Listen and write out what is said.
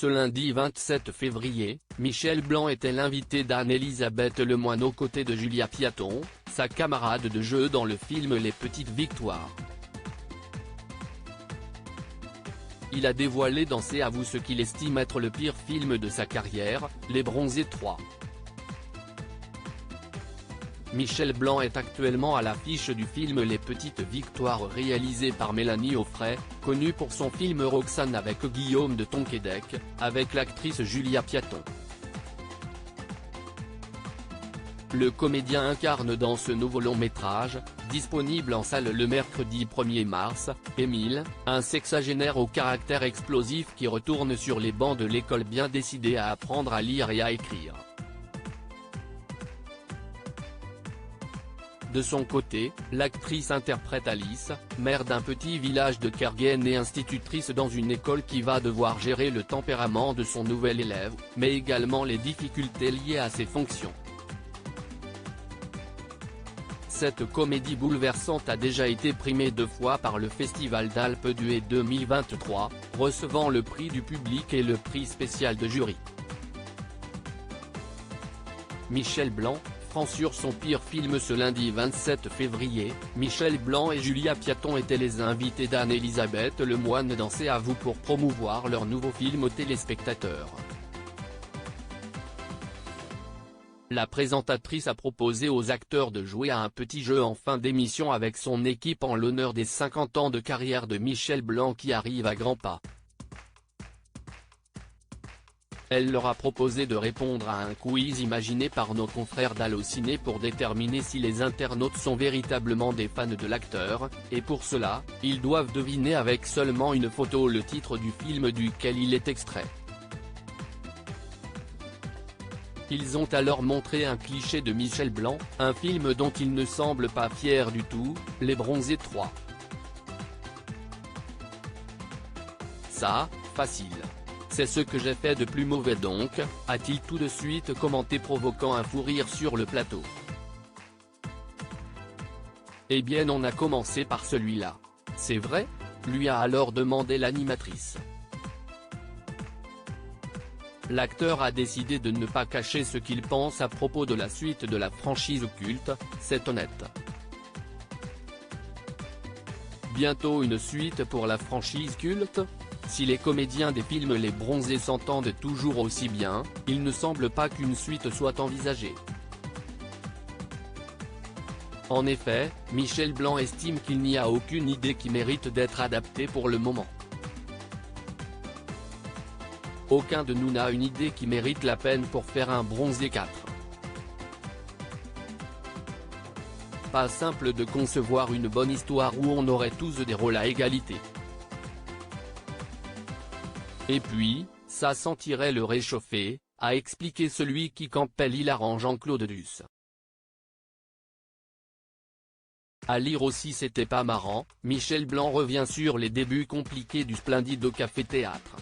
Ce lundi 27 février, Michel Blanc était l'invité d'Anne-Elisabeth Lemoine aux côtés de Julia Piaton, sa camarade de jeu dans le film Les Petites Victoires. Il a dévoilé dans C'est à vous ce qu'il estime être le pire film de sa carrière, Les Bronzés 3. Michel Blanc est actuellement à l'affiche du film Les Petites Victoires réalisé par Mélanie Offray, connue pour son film Roxane avec Guillaume de Tonquédec, avec l'actrice Julia Piaton. Le comédien incarne dans ce nouveau long-métrage, disponible en salle le mercredi 1er mars, Émile, un sexagénaire au caractère explosif qui retourne sur les bancs de l'école bien décidé à apprendre à lire et à écrire. De son côté, l'actrice interprète Alice, mère d'un petit village de Kerguelen et institutrice dans une école qui va devoir gérer le tempérament de son nouvel élève, mais également les difficultés liées à ses fonctions. Cette comédie bouleversante a déjà été primée 2 fois par le Festival d'Alpes d'Huez 2023, recevant le prix du public et le prix spécial de jury. Michel Blanc, franc sur son pire film. Ce lundi 27 février, Michel Blanc et Julia Piaton étaient les invités d'Anne-Elisabeth Lemoine dans C'est à vous pour promouvoir leur nouveau film aux téléspectateurs. La présentatrice a proposé aux acteurs de jouer à un petit jeu en fin d'émission avec son équipe en l'honneur des 50 ans de carrière de Michel Blanc qui arrive à grands pas. Elle leur a proposé de répondre à un quiz imaginé par nos confrères d'Allociné pour déterminer si les internautes sont véritablement des fans de l'acteur, et pour cela, ils doivent deviner avec seulement une photo le titre du film duquel il est extrait. Ils ont alors montré un cliché de Michel Blanc, un film dont il ne semble pas fier du tout, Les Bronzés 3. Ça, facile. C'est ce que j'ai fait de plus mauvais donc, a-t-il tout de suite commenté provoquant un fou rire sur le plateau. Eh bien on a commencé par celui-là. C'est vrai ? Lui a alors demandé l'animatrice. L'acteur a décidé de ne pas cacher ce qu'il pense à propos de la suite de la franchise culte, c'est honnête. Bientôt une suite pour la franchise culte ? Si les comédiens des films Les Bronzés s'entendent toujours aussi bien, il ne semble pas qu'une suite soit envisagée. En effet, Michel Blanc estime qu'il n'y a aucune idée qui mérite d'être adaptée pour le moment. Aucun de nous n'a une idée qui mérite la peine pour faire un Bronzé 4. Pas simple de concevoir une bonne histoire où on aurait tous des rôles à égalité. Et puis, ça sentirait le réchauffer, a expliqué celui qui campait l'hilarant Jean-Claude Duss. À lire aussi c'était pas marrant, Michel Blanc revient sur les débuts compliqués du Splendide au Café Théâtre.